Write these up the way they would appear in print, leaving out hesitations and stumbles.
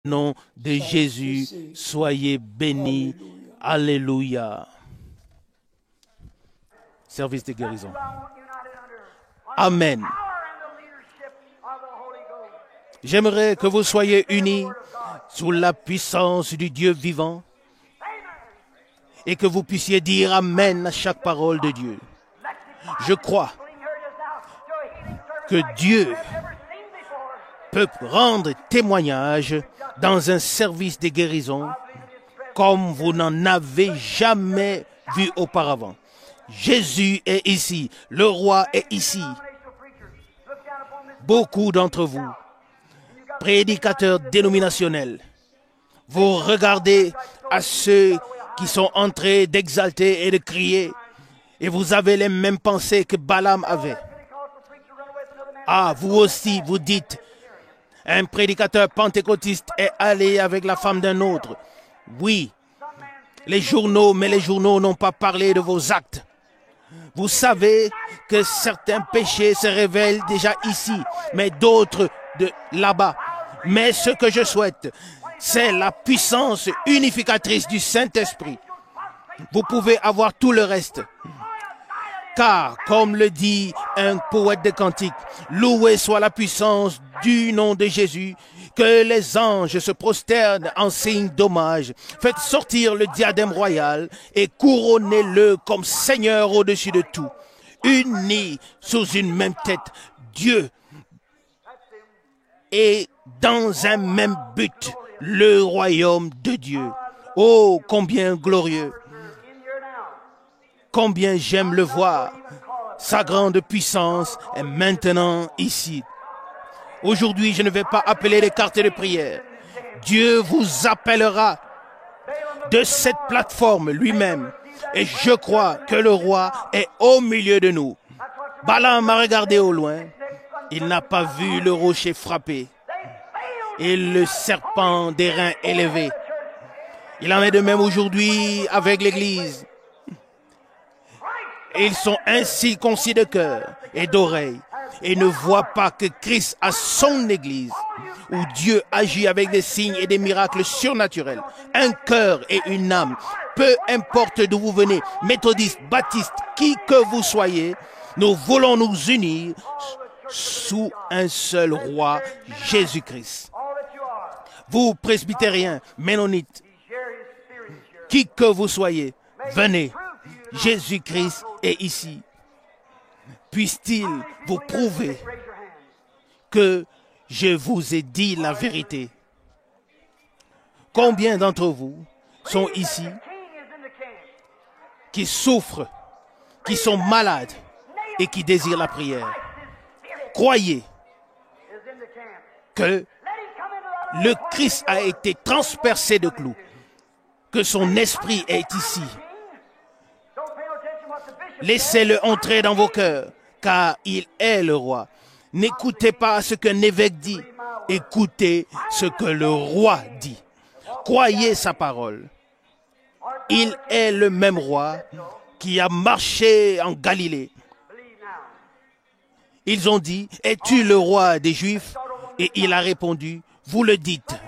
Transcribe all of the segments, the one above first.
Nom de Jésus, soyez bénis. Alléluia. Service de guérison. Amen. J'aimerais que vous soyez unis sous la puissance du Dieu vivant et que vous puissiez dire Amen à chaque parole de Dieu. Je crois que Dieu peut rendre témoignage dans un service de guérison comme vous n'en avez jamais vu auparavant. Jésus est ici, le roi est ici. Beaucoup d'entre vous, prédicateurs dénominationnels, vous regardez à ceux qui sont en train d'exalter et de crier et vous avez les mêmes pensées que Balaam avait. Ah, vous aussi, vous dites, un prédicateur pentecôtiste est allé avec la femme d'un autre. Oui, les journaux n'ont pas parlé de vos actes. Vous savez que certains péchés se révèlent déjà ici, mais d'autres de là-bas. Mais ce que je souhaite, c'est la puissance unificatrice du Saint-Esprit. Vous pouvez avoir tout le reste. Car, comme le dit un poète de cantique, loué soit la puissance du nom de Jésus, que les anges se prosternent en signe d'hommage. Faites sortir le diadème royal et couronnez-le comme Seigneur au-dessus de tout. Unis sous une même tête, Dieu est dans un même but, le royaume de Dieu. Oh, combien glorieux! Combien j'aime le voir. Sa grande puissance est maintenant ici. Aujourd'hui, je ne vais pas appeler les cartes de prière. Dieu vous appellera de cette plateforme lui-même. Et je crois que le roi est au milieu de nous. Balaam a regardé au loin. Il n'a pas vu le rocher frappé et le serpent des reins élevés. Il en est de même aujourd'hui avec l'Église. Ils sont ainsi concis de cœur et d'oreille et ne voient pas que Christ a son Église où Dieu agit avec des signes et des miracles surnaturels. Un cœur et une âme, peu importe d'où vous venez, méthodistes, baptistes, qui que vous soyez, nous voulons nous unir sous un seul roi, Jésus-Christ. Vous, presbytériens, ménonites, qui que vous soyez, venez. Jésus-Christ est ici. Puisse-t-il vous prouver que je vous ai dit la vérité? Combien d'entre vous sont ici qui souffrent, qui sont malades et qui désirent la prière? Croyez que le Christ a été transpercé de clous, que son esprit est ici. Laissez-le entrer dans vos cœurs, car il est le roi. N'écoutez pas ce qu'un évêque dit, écoutez ce que le roi dit. Croyez sa parole. Il est le même roi qui a marché en Galilée. Ils ont dit, es-tu le roi des Juifs? Et il a répondu, vous le dites.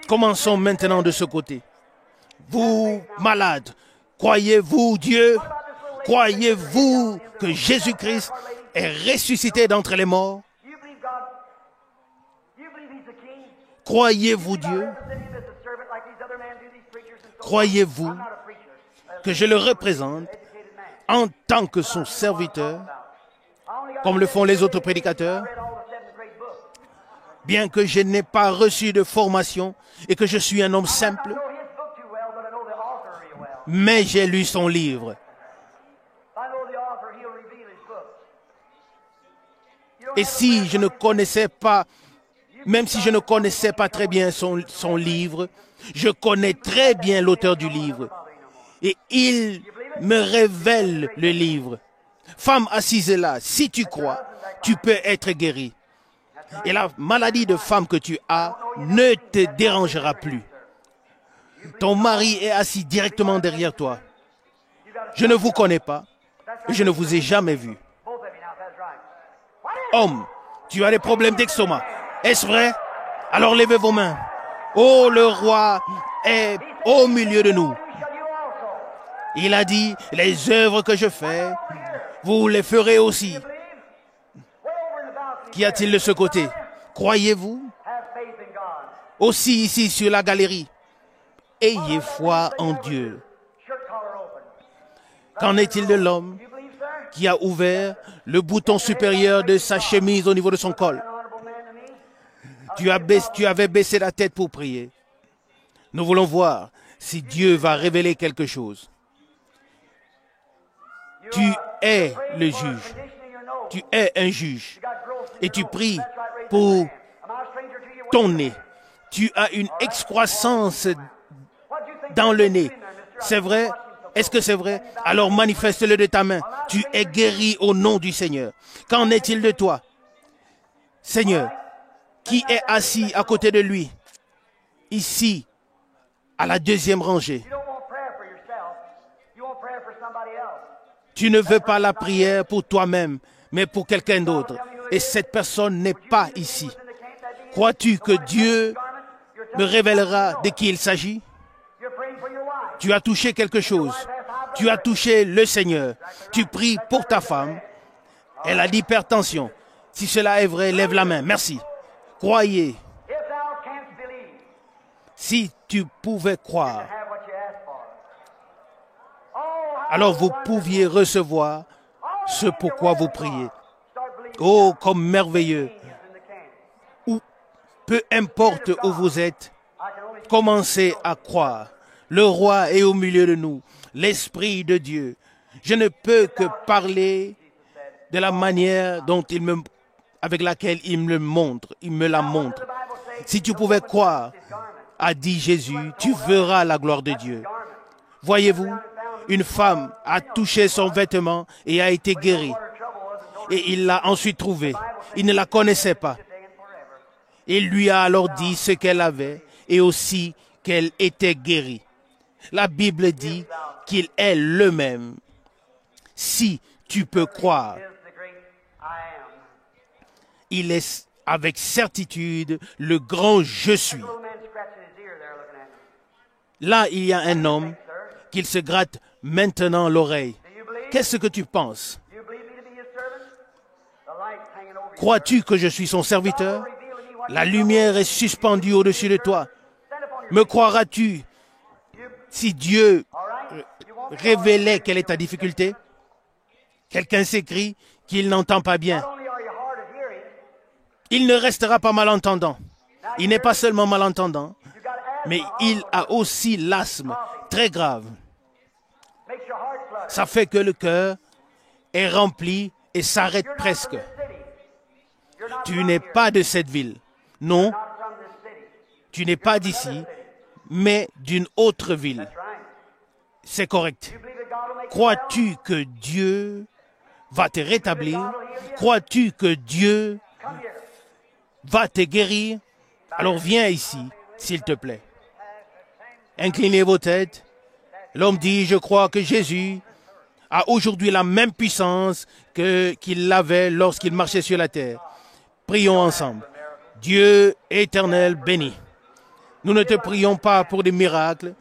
Commençons maintenant de ce côté. Vous, malades, croyez-vous Dieu? Croyez-vous que Jésus-Christ est ressuscité d'entre les morts? Croyez-vous Dieu? Croyez-vous que je le représente en tant que son serviteur, comme le font les autres prédicateurs? Bien que je n'ai pas reçu de formation et que je suis un homme simple, mais j'ai lu son livre. Et si je ne connaissais pas, même si je ne connaissais pas très bien son livre, je connais très bien l'auteur du livre. Et il me révèle le livre. Femme assise là, si tu crois, tu peux être guérie. Et la maladie de femme que tu as ne te dérangera plus. Ton mari est assis directement derrière toi. Je ne vous connais pas. Je ne vous ai jamais vu. Homme, tu as des problèmes d'estomac. Est-ce vrai? Alors levez vos mains. Oh, le roi est au milieu de nous. Il a dit, les œuvres que je fais, vous les ferez aussi. Qu'y a-t-il de ce côté? Croyez-vous? Aussi ici sur la galerie. Ayez foi en Dieu. Qu'en est-il de l'homme qui a ouvert le bouton supérieur de sa chemise au niveau de son col? Tu avais baissé la tête pour prier. Nous voulons voir si Dieu va révéler quelque chose. Tu es le juge. Tu es un juge. Et tu pries pour ton nez. Tu as une excroissance dans le nez. C'est vrai? Est-ce que c'est vrai? Alors manifeste-le de ta main. Tu es guéri au nom du Seigneur. Qu'en est-il de toi? Seigneur, qui est assis à côté de lui? Ici, à la deuxième rangée. Tu ne veux pas la prière pour toi-même, mais pour quelqu'un d'autre. Et cette personne n'est pas ici. Crois-tu que Dieu me révélera de qui il s'agit? Tu as touché quelque chose. Tu as touché le Seigneur. Tu pries pour ta femme. Elle a l'hypertension. Si cela est vrai, lève la main. Merci. Croyez. Si tu pouvais croire, alors vous pouviez recevoir ce pourquoi vous priez. Oh, comme merveilleux. Ou peu importe où vous êtes, commencez à croire. Le roi est au milieu de nous, l'Esprit de Dieu. Je ne peux que parler de la manière dont avec laquelle il me la montre. Si tu pouvais croire, a dit Jésus, tu verras la gloire de Dieu. Voyez-vous, une femme a touché son vêtement et a été guérie. Et il l'a ensuite trouvée. Il ne la connaissait pas. Il lui a alors dit ce qu'elle avait et aussi qu'elle était guérie. La Bible dit qu'il est le même. Si tu peux croire, il est avec certitude le grand je suis. Là, il y a un homme qui se gratte maintenant l'oreille. Qu'est-ce que tu penses? Crois-tu que je suis son serviteur? La lumière est suspendue au-dessus de toi. Me croiras-tu si Dieu révélait quelle est ta difficulté? Quelqu'un s'écrie qu'il n'entend pas bien. Il ne restera pas malentendant. Il n'est pas seulement malentendant, mais il a aussi l'asthme très grave. Ça fait que le cœur est rempli et s'arrête presque. Tu n'es pas de cette ville. Non, tu n'es pas d'ici, mais d'une autre ville. C'est correct. Crois-tu que Dieu va te rétablir? Crois-tu que Dieu va te guérir? Alors viens ici, s'il te plaît. Inclinez vos têtes. L'homme dit, je crois que Jésus a aujourd'hui la même puissance qu'il avait lorsqu'il marchait sur la terre. Prions ensemble. Dieu éternel béni. Nous ne te prions pas pour des miracles,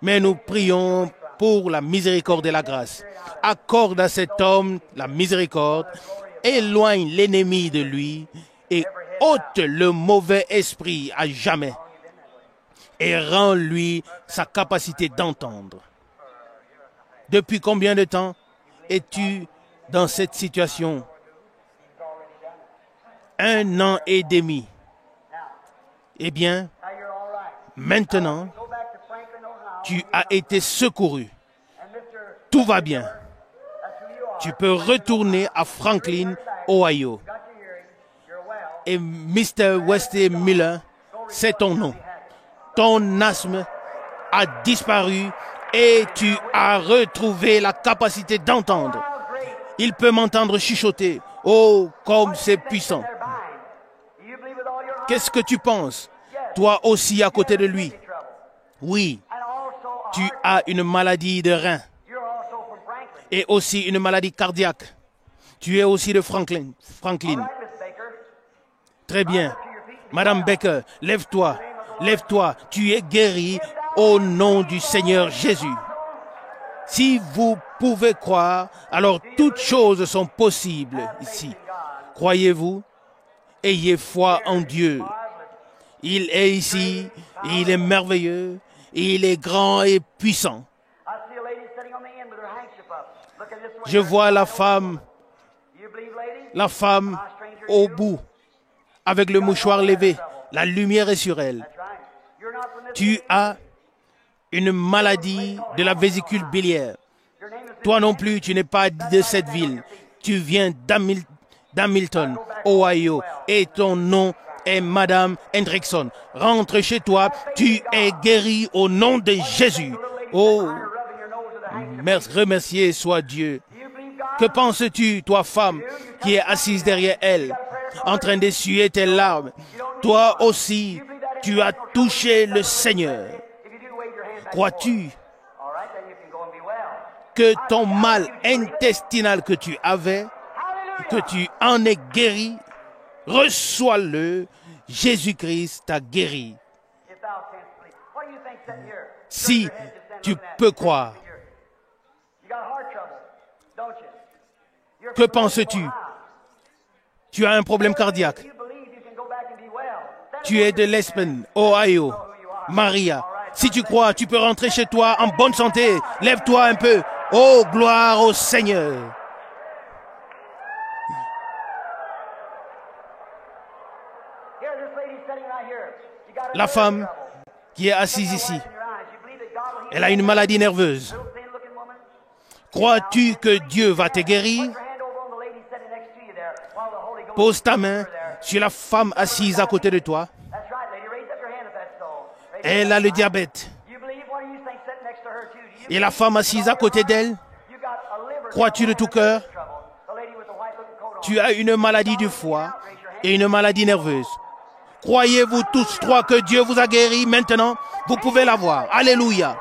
mais nous prions pour la miséricorde et la grâce. Accorde à cet homme la miséricorde, éloigne l'ennemi de lui et ôte le mauvais esprit à jamais et rends-lui sa capacité d'entendre. Depuis combien de temps es-tu dans cette situation? 1 an et demi. Eh bien, maintenant, tu as été secouru. Tout va bien. Tu peux retourner à Franklin, Ohio. Et Mr. Wesley Miller, c'est ton nom. Ton asthme a disparu et tu as retrouvé la capacité d'entendre. Il peut m'entendre chuchoter. Oh, comme c'est puissant. Qu'est-ce que tu penses? Toi aussi à côté de lui. Oui, tu as une maladie de rein et aussi une maladie cardiaque. Tu es aussi de Franklin. Très bien. Madame Baker, lève-toi, lève-toi, tu es guérie au nom du Seigneur Jésus. Si vous pouvez croire, alors toutes choses sont possibles ici. Croyez-vous? Ayez foi en Dieu. Il est ici, il est merveilleux, il est grand et puissant. Je vois la femme au bout, avec le mouchoir levé. La lumière est sur elle. Tu as une maladie de la vésicule biliaire. Toi non plus, tu n'es pas de cette ville. Tu viens d'Hamilton, Ohio, et ton nom est Madame Hendrickson. Rentre chez toi, tu es guérie au nom de Jésus. Oh, remercié soit Dieu. Que penses-tu, toi femme, qui est assise derrière elle, en train d'essuyer tes larmes? Toi aussi, tu as touché le Seigneur. Crois-tu que ton mal intestinal que tu avais, que tu en es guéri? Reçois-le. Jésus-Christ t'a guéri. Si tu peux croire. Que penses-tu? Tu as un problème cardiaque. Tu es de Lespen, Ohio. Maria, si tu crois, tu peux rentrer chez toi en bonne santé. Lève-toi un peu. Oh, gloire au Seigneur. La femme qui est assise ici, elle a une maladie nerveuse. Crois-tu que Dieu va te guérir? Pose ta main sur la femme assise à côté de toi. Elle a le diabète. Et la femme assise à côté d'elle, crois-tu de tout cœur? Tu as une maladie du foie et une maladie nerveuse. Croyez-vous tous trois que Dieu vous a guéri maintenant? Vous pouvez la voir. Alléluia.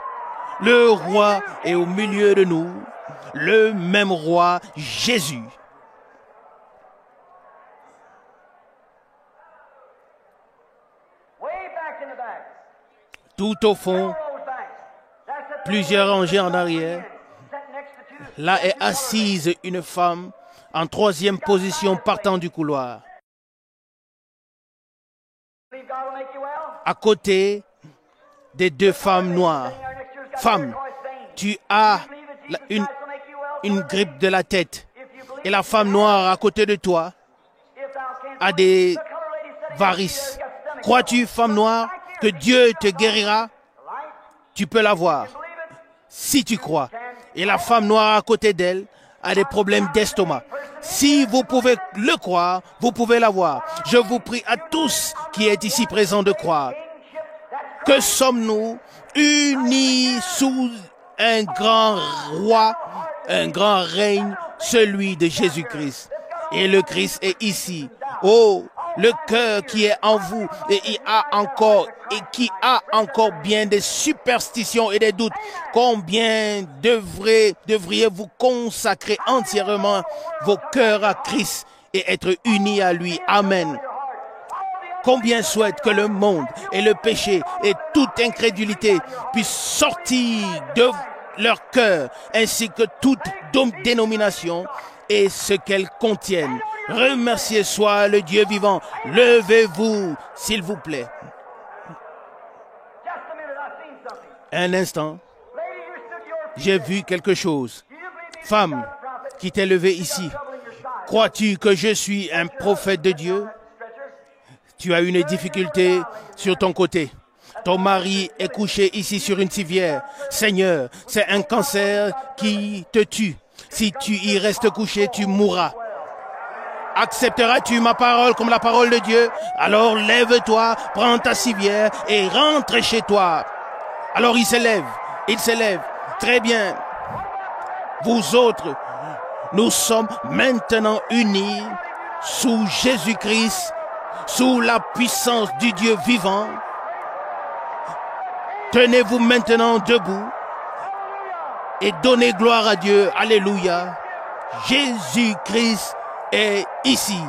Le roi est au milieu de nous. Le même roi, Jésus. Tout au fond, plusieurs rangées en arrière, là est assise une femme en troisième position partant du couloir. À côté des deux femmes noires. Femme, tu as une grippe de la tête. Et la femme noire à côté de toi a des varices. Crois-tu, femme noire, que Dieu te guérira? Tu peux la voir. Si tu crois. Et la femme noire à côté d'elle a des problèmes d'estomac. Si vous pouvez le croire, vous pouvez la voir. Je vous prie à tous qui êtes ici présents de croire. Que sommes-nous unis sous un grand roi, un grand règne, celui de Jésus-Christ. Et le Christ est ici. Oh, le cœur qui est en vous et qui a encore bien des superstitions et des doutes. Combien devriez-vous consacrer entièrement vos cœurs à Christ et être unis à lui? Amen. Combien souhaitent que le monde et le péché et toute incrédulité puissent sortir de leur cœur, ainsi que toute dénomination et ce qu'elles contiennent. Remercié soit le Dieu vivant. Levez-vous, s'il vous plaît. Un instant, j'ai vu quelque chose. Femme qui t'est levée ici, crois-tu que je suis un prophète de Dieu? Tu as une difficulté sur ton côté. Ton mari est couché ici sur une civière. Seigneur, c'est un cancer qui te tue. Si tu y restes couché, tu mourras. Accepteras-tu ma parole comme la parole de Dieu? Alors lève-toi, prends ta civière et rentre chez toi. Alors il s'élève. Très bien. Vous autres, nous sommes maintenant unis sous Jésus-Christ, sous la puissance du Dieu vivant. Tenez-vous maintenant debout et donnez gloire à Dieu. Alléluia. Jésus-Christ est ici.